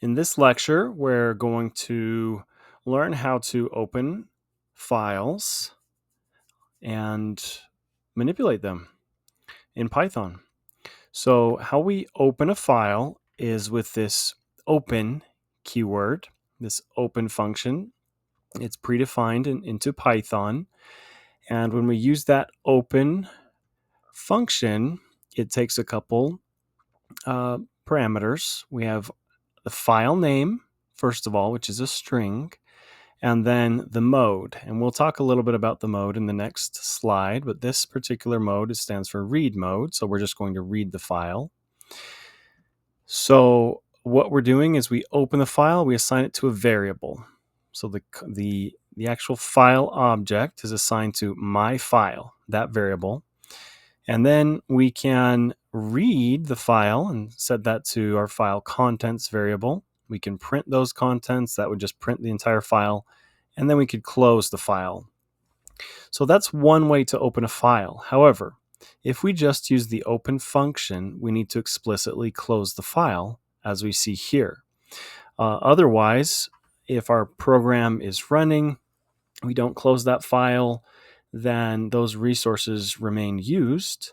In this lecture, we're going to learn how to open files and manipulate them in Python. So how we open a file is with this open keyword, this open function. It's predefined into Python. And when we use that open function, it takes a couple parameters. We have the file name, first of all, which is a string, and then the mode. And we'll talk a little bit about the mode in the next slide, but this particular mode stands for read mode. So we're just going to read the file. So what we're doing is we open the file, we assign it to a variable. So the actual file object is assigned to my file, that variable. And then we can read the file and set that to our file contents variable. We can print those contents. That would just print the entire file. And then we could close the file. So that's one way to open a file. However, if we just use the open function, we need to explicitly close the file, as we see here. Otherwise, if our program is running, we don't close that file, then those resources remain used.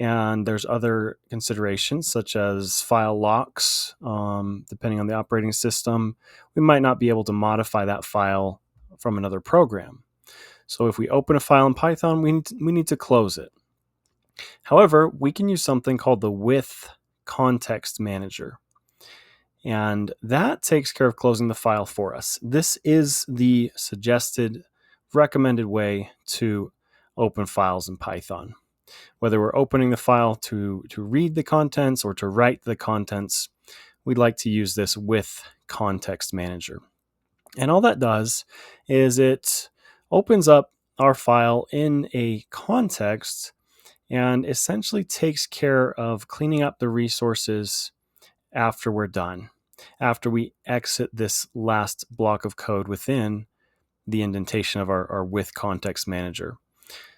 And there's other considerations such as file locks. Depending on the operating system, we might not be able to modify that file from another program. So if we open a file in Python, we need to close it. However, we can use something called the with context manager. And that takes care of closing the file for us. This is the suggested, recommended way to open files in Python. Whether we're opening the file to read the contents or to write the contents, we'd like to use this with context manager. And all that does is it opens up our file in a context and essentially takes care of cleaning up the resources after we're done, after we exit this last block of code within the indentation of our with context manager.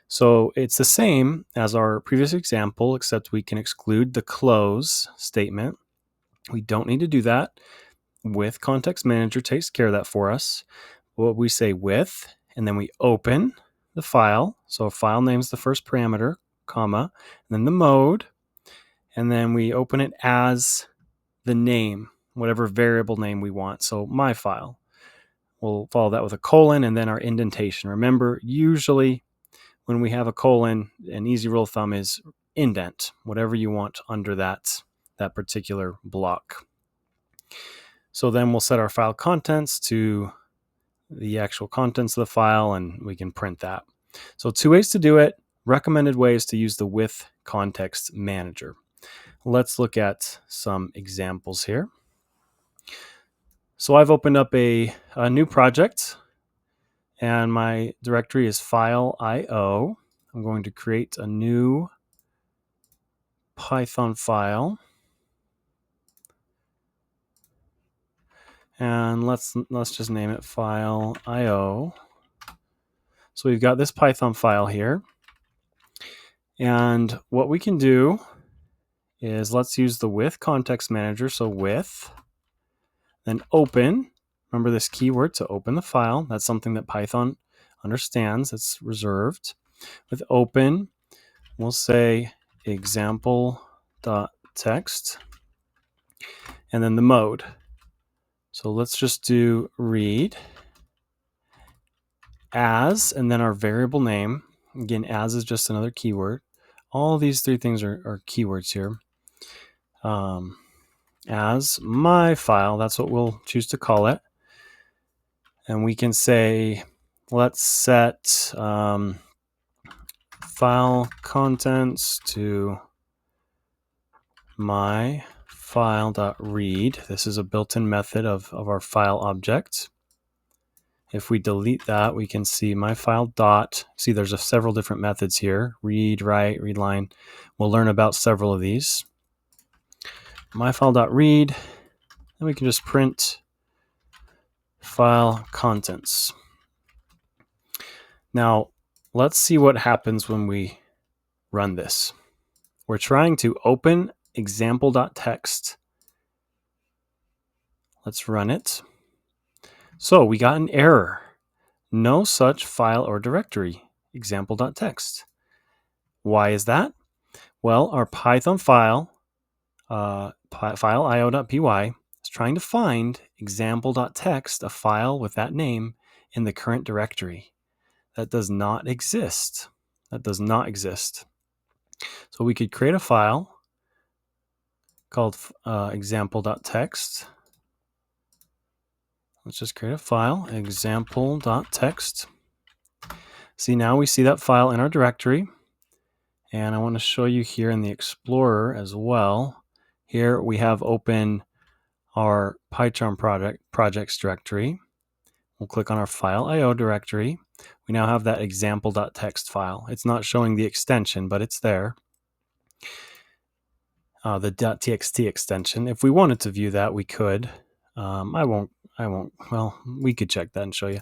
So it's the same as our previous example, except we can exclude the close statement. We don't need to do that. With context manager takes care of that for us. What we say with, and then we open the file. So file name's the first parameter, comma, and then the mode, and then we open it as the name, whatever variable name we want. So my file. We'll follow that with a colon and then our indentation. Remember, usually when we have a colon, an easy rule of thumb is indent, whatever you want under that particular block. So then we'll set our file contents to the actual contents of the file, and we can print that. So 2 ways to do it. Recommended ways to use the with context manager. Let's look at some examples here. So I've opened up a new project, and my directory is file.io. I'm going to create a new Python file. And let's just name it file.io. So we've got this Python file here. And what we can do is let's use the with context manager. So with, then open. Remember this keyword to open the file. That's something that Python understands. It's reserved. With open, we'll say example.txt, and then the mode. So let's just do read as, and then our variable name. Again, as is just another keyword. All these 3 things are keywords here. As my file, that's what we'll choose to call it. And we can say, let's set file contents to my file.read. This is a built-in method of our file object. If we delete that, we can see my file dot. See, there's several different methods here. Read, write, read line. We'll learn about several of these. My file.read, and we can just print file contents. Now, let's see what happens when we run this. We're trying to open example.txt. Let's run it. So we got an error. No such file or directory, example.txt. Why is that? Well, our Python file, file io.py, is trying to find example.txt, a file with that name, in the current directory. That does not exist. That does not exist. So we could create a file called example.txt. Let's just create a file, example.txt. See, now we see that file in our directory. And I want to show you here in the Explorer as well. Here we have open our PyCharm projects directory. We'll click on our file IO directory. We now have that example.txt file. It's not showing the extension, but it's there. The .txt extension. If we wanted to view that, we could. I won't. Well, we could check that and show you.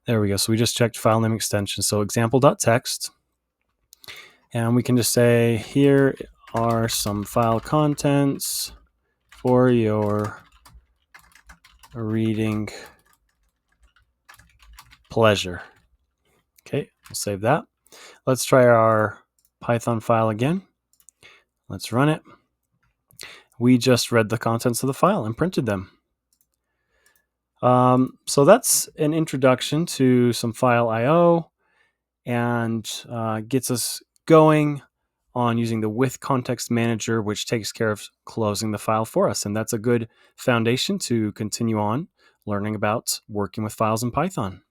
There we go. So we just checked file name extension. So example.txt. And we can just say, here are some file contents for your reading pleasure. Okay, we'll save that. Let's try our Python file again. Let's run it. We just read the contents of the file and printed them. So that's an introduction to some file I/O and gets us going on using the with context manager, which takes care of closing the file for us. And that's a good foundation to continue on learning about working with files in Python.